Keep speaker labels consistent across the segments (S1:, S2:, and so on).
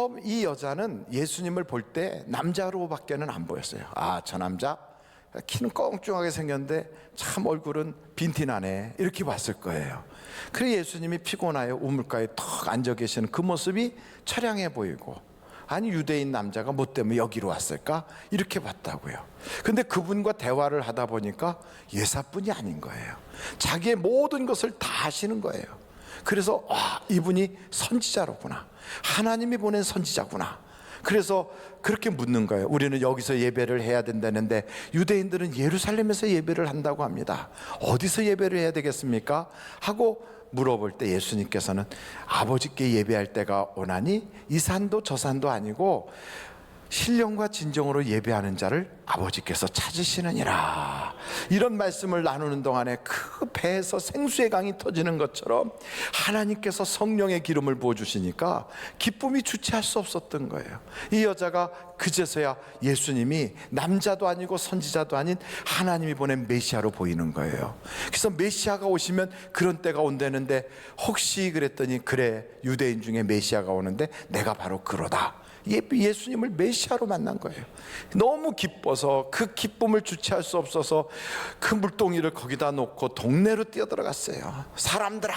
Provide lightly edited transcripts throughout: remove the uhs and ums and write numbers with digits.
S1: 처음 이 여자는 예수님을 볼 때 남자로밖에는 안 보였어요. 아, 저 남자 키는 껑충하게 생겼는데 참 얼굴은 빈티나네, 이렇게 봤을 거예요. 그래 예수님이 피곤하여 우물가에 턱 앉아 계시는 그 모습이 처량해 보이고, 아니 유대인 남자가 뭐 때문에 여기로 왔을까, 이렇게 봤다고요. 근데 그분과 대화를 하다 보니까 예사뿐이 아닌 거예요. 자기의 모든 것을 다 아시는 거예요. 그래서 이분이 선지자로구나, 하나님이 보낸 선지자구나. 그래서 그렇게 묻는 거예요. 우리는 여기서 예배를 해야 된다는데 유대인들은 예루살렘에서 예배를 한다고 합니다. 어디서 예배를 해야 되겠습니까? 하고 물어볼 때 예수님께서는 아버지께 예배할 때가 오나니 이 산도 저 산도 아니고 신령과 진정으로 예배하는 자를 아버지께서 찾으시느니라, 이런 말씀을 나누는 동안에 그 배에서 생수의 강이 터지는 것처럼 하나님께서 성령의 기름을 부어주시니까 기쁨이 주체할 수 없었던 거예요. 이 여자가 그제서야 예수님이 남자도 아니고 선지자도 아닌 하나님이 보낸 메시아로 보이는 거예요. 그래서 메시아가 오시면 그런 때가 온다는데 혹시 그랬더니 그래, 유대인 중에 메시아가 오는데 내가 바로 그러다. 예수님을 메시아로 만난 거예요. 너무 기뻐서 그 기쁨을 주체할 수 없어서 그 물동이를 거기다 놓고 동네로 뛰어들어갔어요. 사람들아,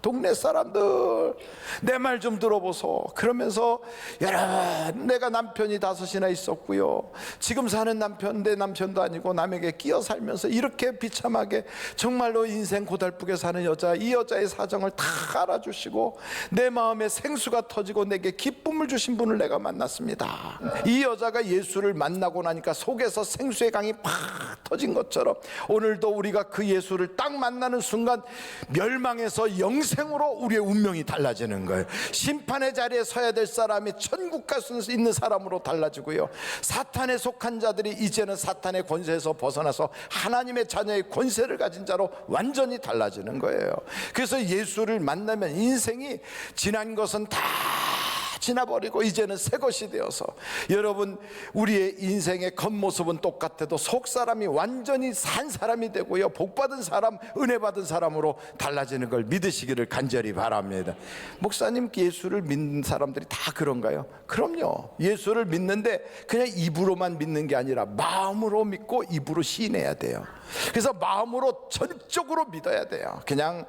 S1: 동네 사람들, 내 말 좀 들어보소. 그러면서 여러분, 내가 남편이 5이나 있었고요, 지금 사는 남편 내 남편도 아니고 남에게 끼어 살면서 이렇게 비참하게 정말로 인생 고달프게 사는 여자, 이 여자의 사정을 다 알아주시고 내 마음에 생수가 터지고 내게 기쁨을 주신 분을 내가 만났습니다. 이 여자가 예수를 만나고 나니까 속에서 생수의 강이 팍 터진 것처럼 오늘도 우리가 그 예수를 딱 만나는 순간 멸망에서 영생으로 우리의 운명이 달라지는 거예요. 심판의 자리에 서야 될 사람이 천국 갈 수 있는 사람으로 달라지고요, 사탄에 속한 자들이 이제는 사탄의 권세에서 벗어나서 하나님의 자녀의 권세를 가진 자로 완전히 달라지는 거예요. 그래서 예수를 만나면 인생이 지난 것은 다 지나버리고 이제는 새 것이 되어서, 여러분, 우리의 인생의 겉모습은 똑같아도 속사람이 완전히 산 사람이 되고요, 복받은 사람, 은혜받은 사람으로 달라지는 걸 믿으시기를 간절히 바랍니다. 목사님, 예수를 믿는 사람들이 다 그런가요? 그럼요. 예수를 믿는데 그냥 입으로만 믿는 게 아니라 마음으로 믿고 입으로 시인해야 돼요. 그래서 마음으로 전적으로 믿어야 돼요. 그냥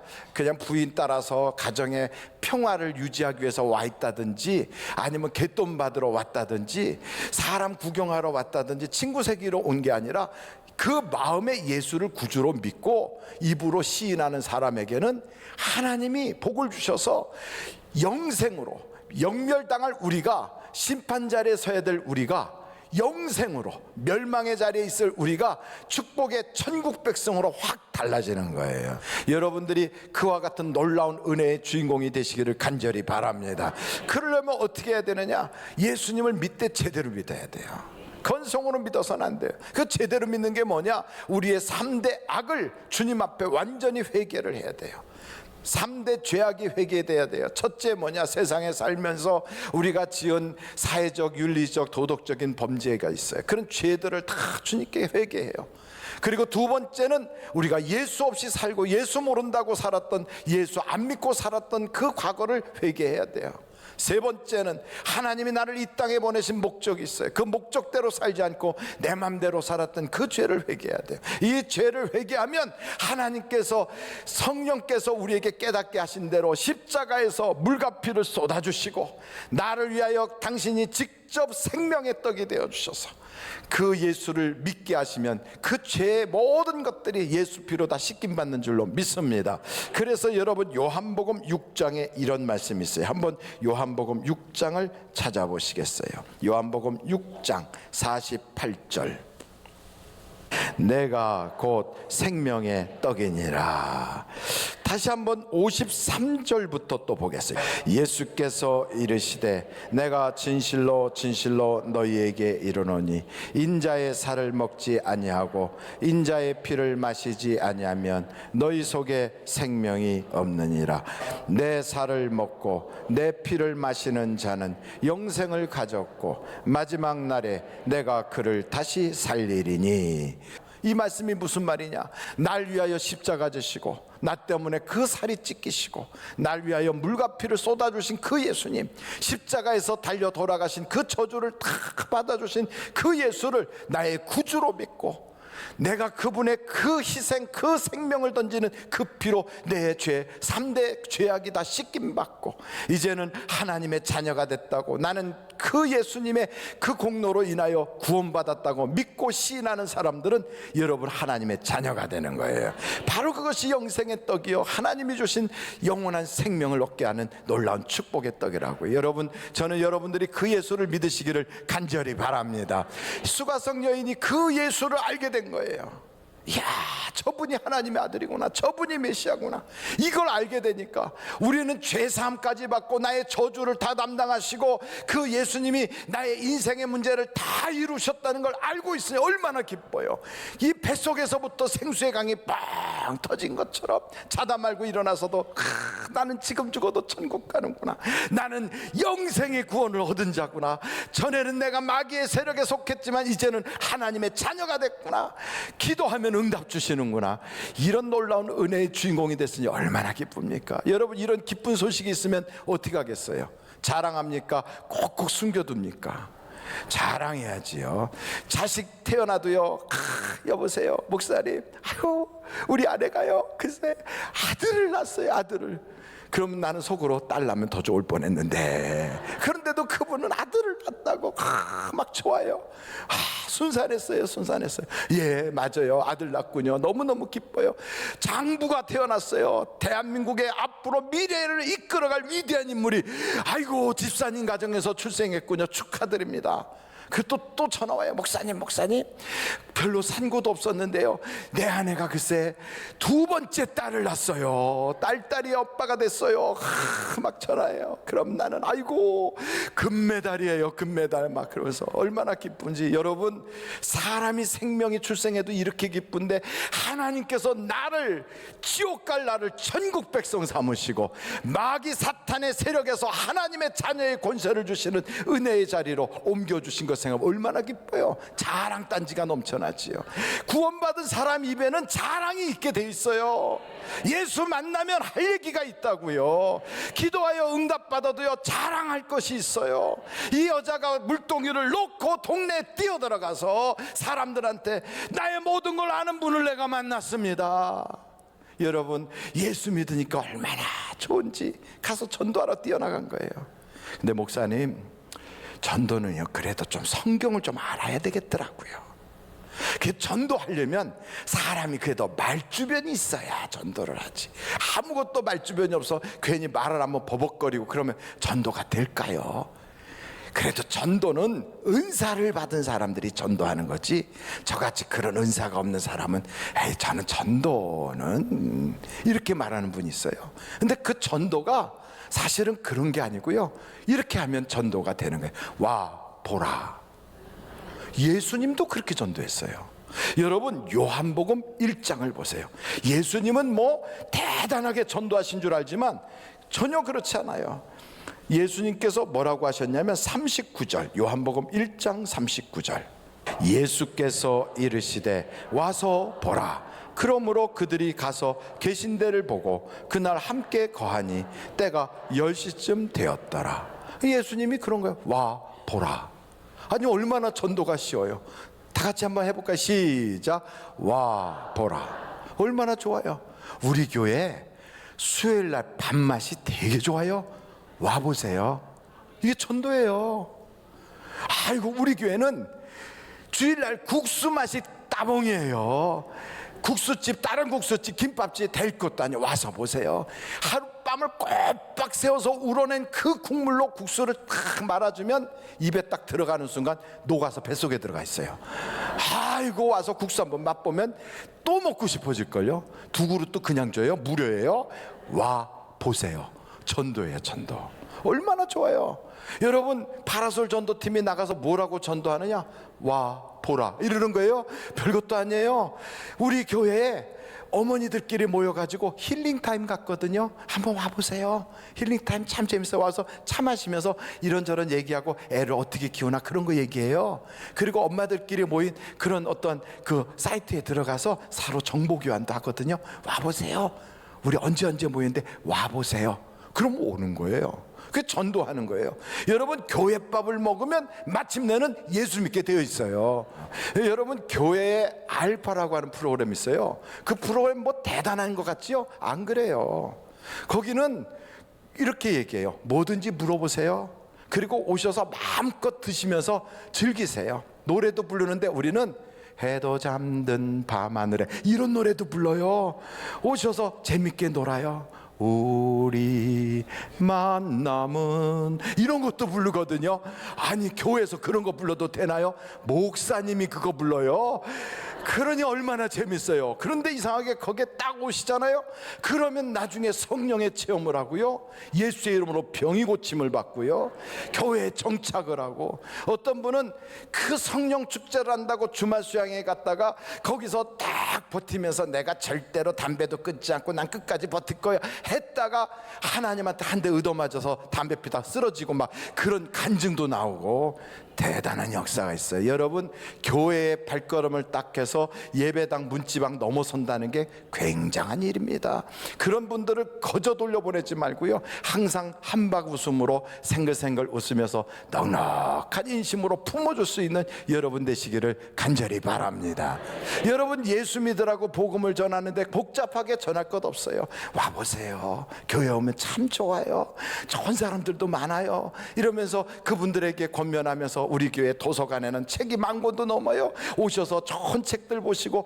S1: 부인 따라서 가정의 평화를 유지하기 위해서 와 있다든지, 아니면 개돈 받으러 왔다든지, 사람 구경하러 왔다든지, 친구 새기러 온 게 아니라 그 마음에 예수를 구주로 믿고 입으로 시인하는 사람에게는 하나님이 복을 주셔서 영생으로, 영멸당할 우리가, 심판자리에 서야 될 우리가 영생으로, 멸망의 자리에 있을 우리가 축복의 천국 백성으로 확 달라지는 거예요. 여러분들이 그와 같은 놀라운 은혜의 주인공이 되시기를 간절히 바랍니다. 그러려면 어떻게 해야 되느냐? 예수님을 믿되 제대로 믿어야 돼요. 건성으로 믿어서는 안 돼요. 그 제대로 믿는 게 뭐냐? 우리의 3대 악을 주님 앞에 완전히 회개를 해야 돼요. 3대 죄악이 회개돼야 돼요. 첫째 뭐냐? 세상에 살면서 우리가 지은 사회적, 윤리적, 도덕적인 범죄가 있어요. 그런 죄들을 다 주님께 회개해요. 그리고 두 번째는 우리가 예수 없이 살고 예수 모른다고 살았던, 예수 안 믿고 살았던 그 과거를 회개해야 돼요. 세 번째는 하나님이 나를 이 땅에 보내신 목적이 있어요. 그 목적대로 살지 않고 내 맘대로 살았던 그 죄를 회개해야 돼요. 이 죄를 회개하면 하나님께서, 성령께서 우리에게 깨닫게 하신 대로 십자가에서 물과 피를 쏟아주시고 나를 위하여 당신이 직접 생명의 떡이 되어주셔서 그 예수를 믿게 하시면 그 죄의 모든 것들이 예수 피로 다 씻김받는 줄로 믿습니다. 그래서 여러분, 요한복음 6장에 이런 말씀이 있어요. 한번 요한복음 6장을 찾아보시겠어요? 요한복음 6장 48절. 내가 곧 생명의 떡이니라. 다시 한번 53절부터 또 보겠어요. 예수께서 이르시되 내가 진실로 진실로 너희에게 이르노니 인자의 살을 먹지 아니하고 인자의 피를 마시지 아니하면 너희 속에 생명이 없느니라. 내 살을 먹고 내 피를 마시는 자는 영생을 가졌고 마지막 날에 내가 그를 다시 살리리니. 이 말씀이 무슨 말이냐? 날 위하여 십자가 지시고 나 때문에 그 살이 찢기시고 날 위하여 물과 피를 쏟아주신 그 예수님, 십자가에서 달려 돌아가신 그 저주를 다 받아주신 그 예수를 나의 구주로 믿고 내가 그분의 그 희생, 그 생명을 던지는 그 피로 내 죄, 3대 죄악이 다 씻김받고 이제는 하나님의 자녀가 됐다고, 나는 그 예수님의 그 공로로 인하여 구원받았다고 믿고 시인하는 사람들은 여러분 하나님의 자녀가 되는 거예요. 바로 그것이 영생의 떡이요, 하나님이 주신 영원한 생명을 얻게 하는 놀라운 축복의 떡이라고요. 여러분, 저는 여러분들이 그 예수를 믿으시기를 간절히 바랍니다. 수가성 여인이 그 예수를 알게 된 거예요. 이야, 저분이 하나님의 아들이구나, 저분이 메시아구나. 이걸 알게 되니까 우리는 죄사함까지 받고 나의 저주를 다 담당하시고 그 예수님이 나의 인생의 문제를 다 이루셨다는 걸 알고 있으니 얼마나 기뻐요. 이 뱃속에서부터 생수의 강이 빵 터진 것처럼 자다 말고 일어나서도 나는 지금 죽어도 천국 가는구나, 나는 영생의 구원을 얻은 자구나, 전에는 내가 마귀의 세력에 속했지만 이제는 하나님의 자녀가 됐구나, 기도하면 응답 주시는구나, 이런 놀라운 은혜의 주인공이 됐으니 얼마나 기쁩니까? 여러분, 이런 기쁜 소식이 있으면 어떻게 하겠어요? 자랑합니까? 꼭꼭 숨겨둡니까? 자랑해야지요. 자식 태어나도요, 여보세요 목사님, 아유 우리 아내가요 글쎄 아들을 낳았어요, 아들을. 그러면 나는 속으로 딸 낳으면 더 좋을 뻔했는데, 그런데도 그분은 아들을 낳았다고 막 좋아요. 순산했어요, 순산했어요. 예, 맞아요, 아들 낳군요. 너무너무 기뻐요. 장부가 태어났어요. 대한민국의 앞으로 미래를 이끌어갈 위대한 인물이, 아이고 집사님 가정에서 출생했군요, 축하드립니다. 그 또 전화 와요. 목사님 별로 산고도 없었는데요, 내 아내가 글쎄 두 번째 딸을 낳았어요. 딸이 아빠가 됐어요. 막 전화해요. 그럼 나는 아이고 금메달이에요, 금메달. 막 그러면서 얼마나 기쁜지. 여러분, 사람이 생명이 출생해도 이렇게 기쁜데 하나님께서 나를, 지옥 갈 나를 천국 백성 삼으시고 마귀 사탄의 세력에서 하나님의 자녀의 권세를 주시는 은혜의 자리로 옮겨주신 것 생각하면 얼마나 기뻐요. 자랑단지가 넘쳐나지요. 구원받은 사람 입에는 자랑이 있게 돼 있어요. 예수 만나면 할 얘기가 있다고요. 기도하여 응답받아도요, 자랑할 것이 있어요. 이 여자가 물동이를 놓고 동네에 뛰어들어가서 사람들한테 나의 모든 걸 아는 분을 내가 만났습니다. 여러분, 예수 믿으니까 얼마나 좋은지 가서 전도하러 뛰어나간 거예요. 근데 목사님, 전도는요 그래도 좀 성경을 좀 알아야 되겠더라고요. 그 전도하려면 사람이 그래도 말주변이 있어야 전도를 하지. 아무것도 말주변이 없어 괜히 말을 한번 버벅거리고 그러면 전도가 될까요? 그래도 전도는 은사를 받은 사람들이 전도하는 거지, 저같이 그런 은사가 없는 사람은 에이 저는 전도는 이렇게 말하는 분이 있어요. 근데 그 전도가 사실은 그런 게 아니고요, 이렇게 하면 전도가 되는 거예요. 와 보라. 예수님도 그렇게 전도했어요. 여러분, 요한복음 1장을 보세요. 예수님은 뭐 대단하게 전도하신 줄 알지만 전혀 그렇지 않아요. 예수님께서 뭐라고 하셨냐면 39절, 요한복음 1장 39절, 예수께서 이르시되 와서 보라. 그러므로 그들이 가서 계신 데를 보고 그날 함께 거하니 때가 10시쯤 되었더라. 예수님이 그런 거예요. 와 보라. 아니 얼마나 전도가 쉬워요. 다 같이 한번 해볼까요? 시작. 와 보라. 얼마나 좋아요. 우리 교회 수요일날 밥맛이 되게 좋아요. 와보세요. 이게 전도예요. 아이고, 우리 교회는 주일날 국수 맛이 따봉이에요. 국수집, 다른 국수집, 김밥집 될 것도 아니에요. 와서 보세요. 하룻밤을 꼬박 세워서 우러낸 그 국물로 국수를 딱 말아주면 입에 딱 들어가는 순간 녹아서 뱃속에 들어가 있어요. 아이고, 와서 국수 한번 맛보면 또 먹고 싶어질걸요. 두 그릇도 그냥 줘요. 무료예요. 와 보세요. 전도예요, 전도. 얼마나 좋아요. 여러분, 파라솔 전도팀이 나가서 뭐라고 전도하느냐? 와 보라 이러는 거예요. 별것도 아니에요. 우리 교회에 어머니들끼리 모여가지고 힐링타임 갔거든요. 한번 와보세요. 힐링타임 참 재밌어요. 와서 차 마시면서 이런저런 얘기하고 애를 어떻게 키우나 그런 거 얘기해요. 그리고 엄마들끼리 모인 그런 어떤 그 사이트에 들어가서 서로 정보 교환도 하거든요. 와보세요. 우리 언제 모이는데 와보세요. 그럼 오는 거예요. 그 전도하는 거예요. 여러분, 교회밥을 먹으면 마침내는 예수 믿게 되어 있어요. 여러분, 교회에 알파라고 하는 프로그램이 있어요. 그 프로그램 뭐 대단한 것 같지요? 안 그래요. 거기는 이렇게 얘기해요. 뭐든지 물어보세요. 그리고 오셔서 마음껏 드시면서 즐기세요. 노래도 부르는데 우리는 해도 잠든 밤하늘에 이런 노래도 불러요. 오셔서 재밌게 놀아요. 우리 만남은 이런 것도 부르거든요. 아니, 교회에서 그런 거 불러도 되나요? 목사님이 그거 불러요. 그러니 얼마나 재밌어요. 그런데 이상하게 거기에 딱 오시잖아요. 그러면 나중에 성령의 체험을 하고요, 예수의 이름으로 병이 고침을 받고요, 교회에 정착을 하고, 어떤 분은 그 성령 축제를 한다고 주말 수양회 갔다가 거기서 딱 버티면서 내가 절대로 담배도 끊지 않고 난 끝까지 버틸 거야 했다가 하나님한테 한 대 얻어맞아서 담배 피다 쓰러지고 막 그런 간증도 나오고 대단한 역사가 있어요. 여러분, 교회의 발걸음을 딱 해서 예배당 문지방 넘어선다는 게 굉장한 일입니다. 그런 분들을 거저 돌려보내지 말고요, 항상 한박 웃음으로 생글생글 웃으면서 넉넉한 인심으로 품어줄 수 있는 여러분 되시기를 간절히 바랍니다. 여러분, 예수 믿으라고 복음을 전하는데 복잡하게 전할 것 없어요. 와보세요. 교회 오면 참 좋아요. 좋은 사람들도 많아요. 이러면서 그분들에게 권면하면서 우리 교회 도서관에는 책이 10,000권도 넘어요. 오셔서 좋은 책들 보시고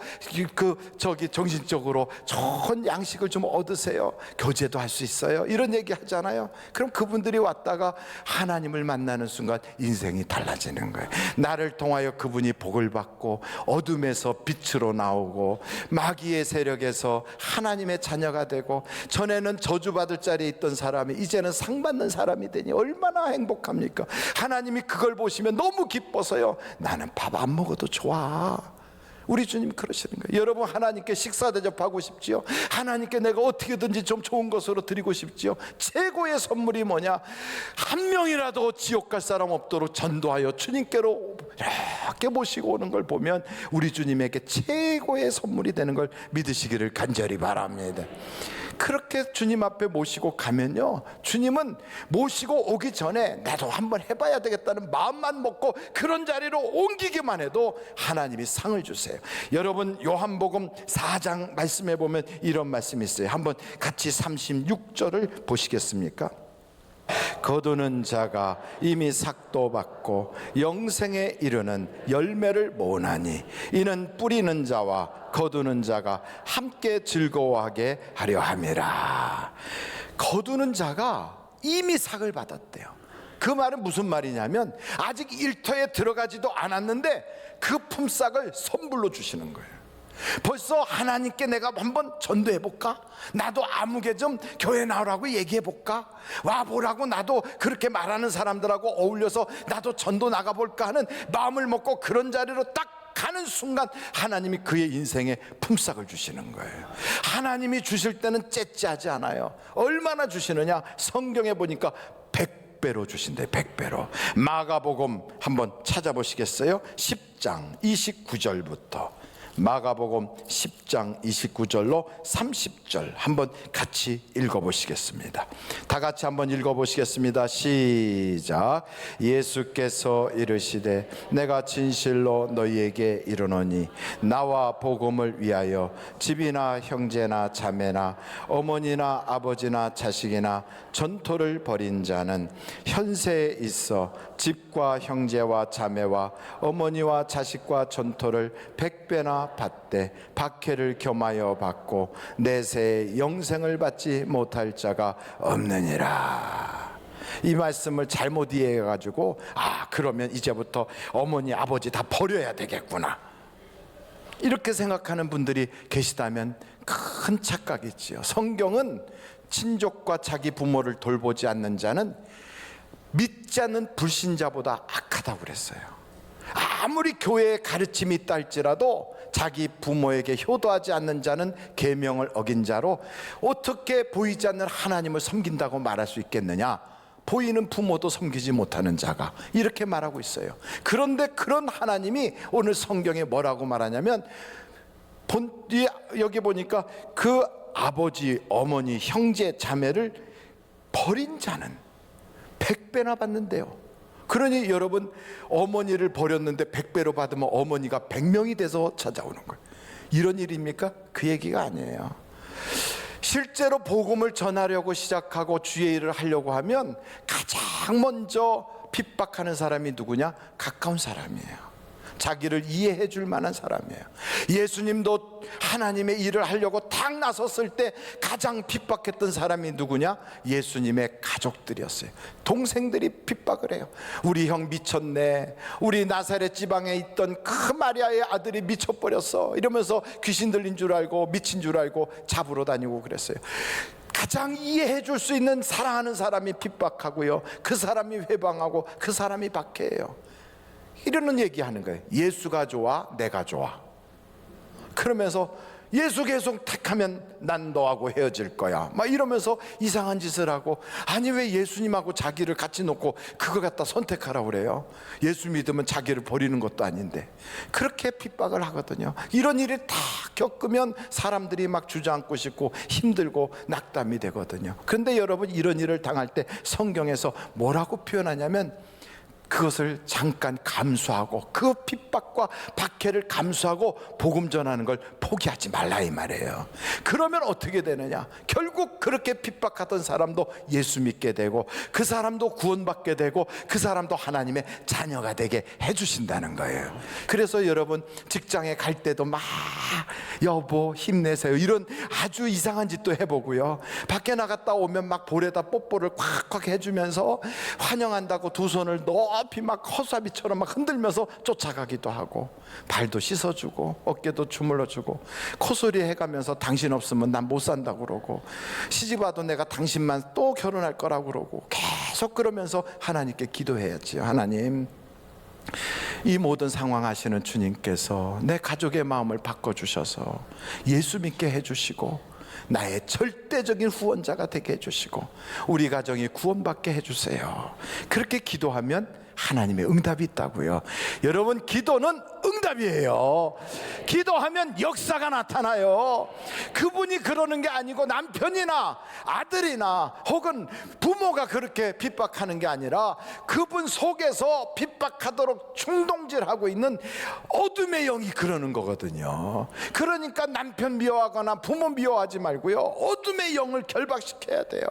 S1: 정신적으로 좋은 양식을 좀 얻으세요. 교제도 할 수 있어요. 이런 얘기 하잖아요. 그럼 그분들이 왔다가 하나님을 만나는 순간 인생이 달라지는 거예요. 나를 통하여 그분이 복을 받고 어둠에서 빛으로 나오고 마귀의 세력에서 하나님의 자녀가 되고, 전에는 저주받을 자리에 있던 사람이 이제는 상 받는 사람이 되니 얼마나 행복합니까? 하나님이 그걸 보시면 너무 기뻐서요, 나는 밥 안 먹어도 좋아. 우리 주님 그러시는 거예요. 여러분, 하나님께 식사 대접하고 싶지요? 하나님께 내가 어떻게든지 좀 좋은 것으로 드리고 싶지요? 최고의 선물이 뭐냐? 한 명이라도 지옥 갈 사람 없도록 전도하여 주님께로 이렇게 모시고 오는 걸 보면 우리 주님에게 최고의 선물이 되는 걸 믿으시기를 간절히 바랍니다. 그렇게 주님 앞에 모시고 가면요, 주님은 모시고 오기 전에 나도 한번 해봐야 되겠다는 마음만 먹고 그런 자리로 옮기기만 해도 하나님이 상을 주세요. 여러분, 요한복음 4장 말씀해 보면 이런 말씀이 있어요. 한번 같이 36절을 보시겠습니까? 거두는 자가 이미 삭도 받고 영생에 이르는 열매를 모으나니 이는 뿌리는 자와 거두는 자가 함께 즐거워하게 하려 함이라. 거두는 자가 이미 삭을 받았대요. 그 말은 무슨 말이냐면 아직 일터에 들어가지도 않았는데 그 품삯을 선물로 주시는 거예요. 벌써 하나님께 내가 한번 전도해볼까? 나도 아무개 좀 교회 나오라고 얘기해볼까? 와보라고 나도 그렇게 말하는 사람들하고 어울려서 나도 전도 나가볼까 하는 마음을 먹고 그런 자리로 딱 가는 순간 하나님이 그의 인생에 품삯을 주시는 거예요. 하나님이 주실 때는 째째하지 않아요. 얼마나 주시느냐? 성경에 보니까 100배로 주신대. 100배로. 마가복음 한번 찾아보시겠어요? 10장 29절부터 마가복음 10장 29절로 30절 한번 같이 읽어보시겠습니다. 다 같이 한번 읽어보시겠습니다. 시작. 예수께서 이르시되 내가 진실로 너희에게 이르노니 나와 복음을 위하여 집이나 형제나 자매나 어머니나 아버지나 자식이나 전토를 벌인 자는 현세에 있어 집과 형제와 자매와 어머니와 자식과 전토를 100배나 받되 박해를 겸하여 받고 내세에 영생을 받지 못할 자가 없느니라. 이 말씀을 잘못 이해해가지고 그러면 이제부터 어머니 아버지 다 버려야 되겠구나, 이렇게 생각하는 분들이 계시다면 큰 착각이지요. 성경은 친족과 자기 부모를 돌보지 않는 자는 믿지 않는 불신자보다 악하다고 그랬어요. 아무리 교회에 가르침이 있다 할지라도 자기 부모에게 효도하지 않는 자는 계명을 어긴 자로 어떻게 보이지 않는 하나님을 섬긴다고 말할 수 있겠느냐? 보이는 부모도 섬기지 못하는 자가, 이렇게 말하고 있어요. 그런데 그런 하나님이 오늘 성경에 뭐라고 말하냐면, 여기 보니까 그 아버지, 어머니, 형제, 자매를 버린 자는 100배나 받는데요. 그러니 여러분, 어머니를 버렸는데 100배로 받으면 어머니가 100명이 돼서 찾아오는 거예요. 이런 일입니까? 그 얘기가 아니에요. 실제로 복음을 전하려고 시작하고 주의 일을 하려고 하면 가장 먼저 핍박하는 사람이 누구냐? 가까운 사람이에요. 자기를 이해해 줄 만한 사람이에요. 예수님도 하나님의 일을 하려고 탁 나섰을 때 가장 핍박했던 사람이 누구냐? 예수님의 가족들이었어요. 동생들이 핍박을 해요. 우리 형 미쳤네, 우리 나사렛 지방에 있던 그 마리아의 아들이 미쳐버렸어, 이러면서 귀신 들린 줄 알고 미친 줄 알고 잡으러 다니고 그랬어요. 가장 이해해 줄 수 있는 사랑하는 사람이 핍박하고요, 그 사람이 회방하고 그 사람이 박해해요. 이러는 얘기하는 거예요. 예수가 좋아, 내가 좋아. 그러면서 예수 계속 택하면 난 너하고 헤어질 거야, 막 이러면서 이상한 짓을 하고, 아니 왜 예수님하고 자기를 같이 놓고 그거 갖다 선택하라고 그래요? 예수 믿으면 자기를 버리는 것도 아닌데. 그렇게 핍박을 하거든요. 이런 일을 다 겪으면 사람들이 막 주저앉고 싶고 힘들고 낙담이 되거든요. 그런데 여러분, 이런 일을 당할 때 성경에서 뭐라고 표현하냐면, 그것을 잠깐 감수하고, 그 핍박과 박해를 감수하고 복음 전하는 걸 포기하지 말라, 이 말이에요. 그러면 어떻게 되느냐? 결국 그렇게 핍박하던 사람도 예수 믿게 되고, 그 사람도 구원받게 되고, 그 사람도 하나님의 자녀가 되게 해주신다는 거예요. 그래서 여러분, 직장에 갈 때도 막 여보 힘내세요, 이런 아주 이상한 짓도 해보고요, 밖에 나갔다 오면 막 볼에다 뽀뽀를 콱콱 해주면서 환영한다고 두 손을 높이 막 허수아비처럼 막 흔들면서 쫓아가기도 하고, 발도 씻어주고 어깨도 주물러주고 코소리 해가면서 당신 없으면 난 못 산다고 그러고, 시집 와도 내가 당신만 또 결혼할 거라고 그러고, 계속 그러면서 하나님께 기도해야지요. 하나님, 이 모든 상황 아시는 주님께서 내 가족의 마음을 바꿔주셔서 예수 믿게 해주시고, 나의 절대적인 후원자가 되게 해주시고, 우리 가정이 구원받게 해주세요. 그렇게 기도하면 하나님의 응답이 있다고요. 여러분, 기도는 응답이에요. 기도하면 역사가 나타나요. 그분이 그러는 게 아니고 남편이나 아들이나 혹은 부모가 그렇게 핍박하는 게 아니라 그분 속에서 핍박하도록 충동질하고 있는 어둠의 영이 그러는 거거든요. 그러니까 남편 미워하거나 부모 미워하지 말고요, 어둠의 영을 결박시켜야 돼요.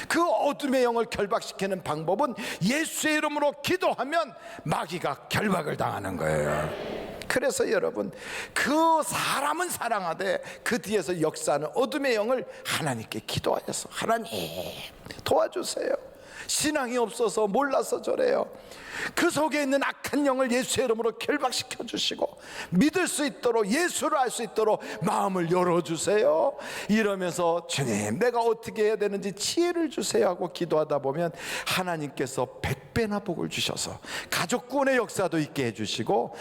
S1: 그 어둠의 영을 결박시키는 방법은 예수의 이름으로 기도하면 마귀가 결박을 당하는 거예요. 그래서 여러분, 그 사람은 사랑하되 그 뒤에서 역사하는 어둠의 영을 하나님께 기도하여서, 하나님 도와주세요. 신앙이 없어서 몰라서 저래요. 그 속에 있는 악한 영을 예수의 이름으로 결박시켜 주시고, 믿을 수 있도록, 예수를 알 수 있도록 마음을 열어주세요. 이러면서 주님, 내가 어떻게 해야 되는지 지혜를 주세요 하고 기도하다 보면 하나님께서 100배나 복을 주셔서 가족 구원의 역사도 있게 해주시고,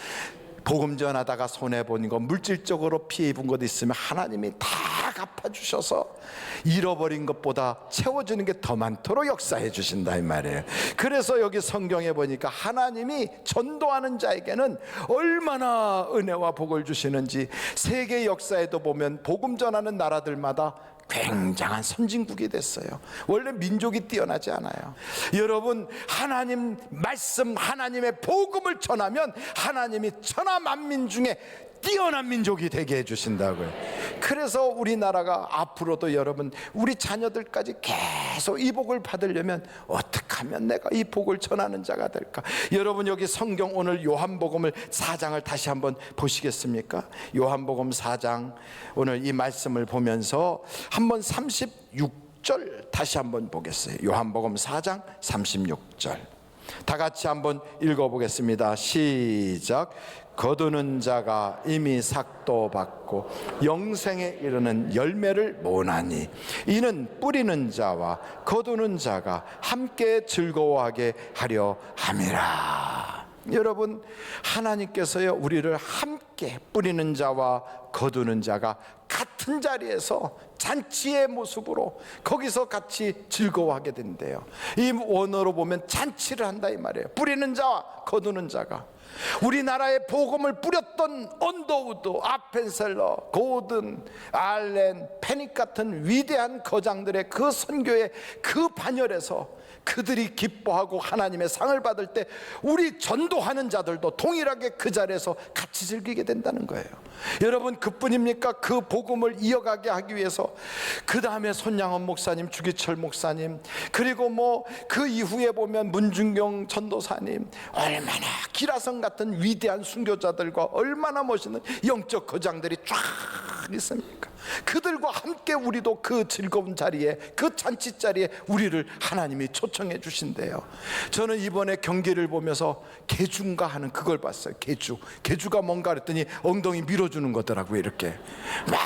S1: 복음 전하다가 손해본 거, 물질적으로 피해 입은 것 있으면 하나님이 다 갚아주셔서 잃어버린 것보다 채워주는 게 더 많도록 역사해 주신다, 이 말이에요. 그래서 여기 성경에 보니까 하나님이 전도하는 자에게는 얼마나 은혜와 복을 주시는지, 세계 역사에도 보면 복음 전하는 나라들마다 굉장한 선진국이 됐어요. 원래 민족이 뛰어나지 않아요. 여러분, 하나님 말씀, 하나님의 복음을 전하면 하나님이 천하 만민 중에 뛰어난 민족이 되게 해주신다고요. 그래서 우리나라가 앞으로도 여러분, 우리 자녀들까지 계속 이 복을 받으려면 어떻게 하면 내가 이 복을 전하는 자가 될까? 여러분, 여기 성경 오늘 요한복음을 4장을 다시 한번 보시겠습니까? 요한복음 4장, 오늘 이 말씀을 보면서 한번 36절 다시 한번 보겠어요. 요한복음 4장 36절 다 같이 한번 읽어보겠습니다. 시작. 거두는 자가 이미 삭도 받고 영생에 이르는 열매를 모으나니, 이는 뿌리는 자와 거두는 자가 함께 즐거워하게 하려 함이라. 여러분, 하나님께서요 우리를 함께 뿌리는 자와 거두는 자가 같은 자리에서 잔치의 모습으로 거기서 같이 즐거워하게 된대요. 이 원어로 보면 잔치를 한다 이 말이에요. 뿌리는 자와 거두는 자가. 우리나라에 복음을 뿌렸던 언더우드, 아펜셀러, 고든, 알렌, 페닉 같은 위대한 거장들의 그 선교의 그 반열에서 그들이 기뻐하고 하나님의 상을 받을 때 우리 전도하는 자들도 동일하게 그 자리에서 같이 즐기게 된다는 거예요. 여러분, 그뿐입니까? 그 복음을 이어가게 하기 위해서 그 다음에 손양원 목사님, 주기철 목사님, 그리고 뭐 그 이후에 보면 문중경 전도사님, 얼마나 기라성 같은 위대한 순교자들과 얼마나 멋있는 영적 거장들이 쫙 있습니까? 그들과 함께 우리도 그 즐거운 자리에, 그 잔치 자리에 우리를 하나님이 초청해 주신대요. 저는 이번에 경기를 보면서 개주인가 하는 그걸 봤어요. 개주가 뭔가 그랬더니 엉덩이 밀어주는 거더라고요. 이렇게 막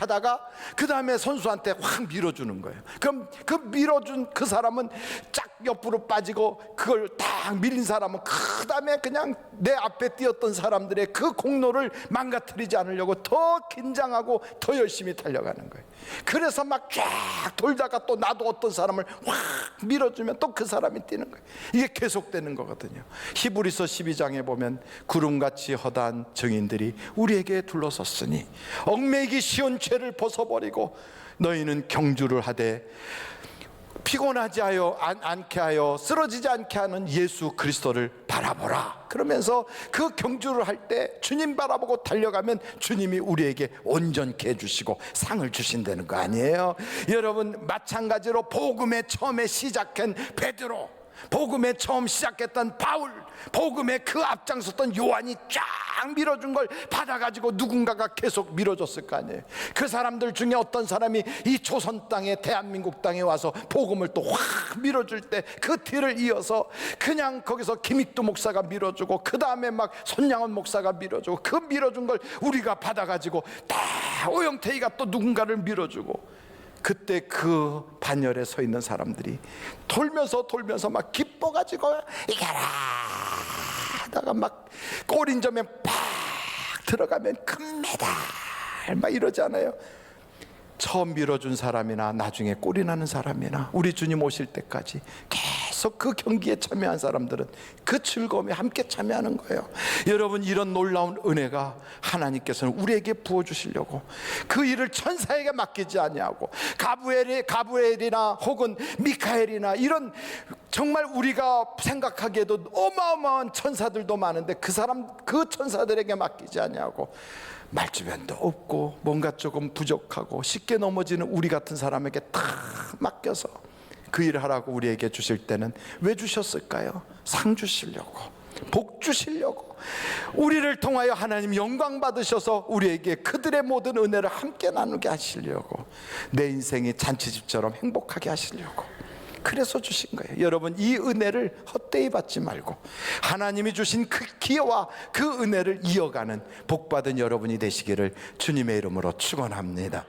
S1: 하다가 그 다음에 선수한테 확 밀어주는 거예요. 그럼 그 밀어준 그 사람은 쫙 옆으로 빠지고, 그걸 딱 밀린 사람은 그 다음에 그냥 내 앞에 뛰었던 사람들의 그 공로를 망가뜨리지 않으려고 더 긴장하고 더 열심히 달려가는 거예요. 그래서 막 쫙 돌다가 또 나도 어떤 사람을 확 밀어주면 또 그 사람이 뛰는 거예요. 이게 계속되는 거거든요. 히브리서 12장에 보면 구름같이 허다한 증인들이 우리에게 둘러섰으니 얽매이기 쉬운 죄를 벗어버리고 너희는 경주를 하되 피곤하지 않게 하여 쓰러지지 않게 하는 예수 그리스도를 바라보라. 그러면서 그 경주를 할 때 주님 바라보고 달려가면 주님이 우리에게 온전케 해주시고 상을 주신다는 거 아니에요? 여러분, 마찬가지로 복음의 처음에 시작한 베드로, 복음에 처음 시작했던 바울, 복음에 그 앞장섰던 요한이 쫙 밀어준 걸 받아가지고 누군가가 계속 밀어줬을 거 아니에요. 그 사람들 중에 어떤 사람이 이 조선 땅에, 대한민국 땅에 와서 복음을 또 확 밀어줄 때 그 뒤를 이어서 그냥 거기서 김익두 목사가 밀어주고, 그 다음에 막 손양원 목사가 밀어주고, 그 밀어준 걸 우리가 받아가지고 다 오영태이가 또 누군가를 밀어주고, 그때 그 반열에 서 있는 사람들이 돌면서 막 기뻐가지고 이겨라 하다가 막 골인점에 팍 들어가면 금메달 막 이러잖아요. 처음 밀어준 사람이나 나중에 골이 나는 사람이나 우리 주님 오실 때까지 계속 그 경기에 참여한 사람들은 그 즐거움에 함께 참여하는 거예요. 여러분, 이런 놀라운 은혜가 하나님께서는 우리에게 부어주시려고 그 일을 천사에게 맡기지 아니하고 가브리엘이나 혹은 미카엘이나 이런 정말 우리가 생각하기에도 어마어마한 천사들도 많은데 그 천사들에게 맡기지 아니하고 말주변도 없고 뭔가 조금 부족하고 쉽게 넘어지는 우리 같은 사람에게 다 맡겨서 그 일을 하라고 우리에게 주실 때는 왜 주셨을까요? 상 주시려고, 복 주시려고, 우리를 통하여 하나님 영광 받으셔서 우리에게 그들의 모든 은혜를 함께 나누게 하시려고, 내 인생이 잔치집처럼 행복하게 하시려고 그래서 주신 거예요. 여러분, 이 은혜를 헛되이 받지 말고 하나님이 주신 그 기회와 그 은혜를 이어가는 복받은 여러분이 되시기를 주님의 이름으로 축원합니다.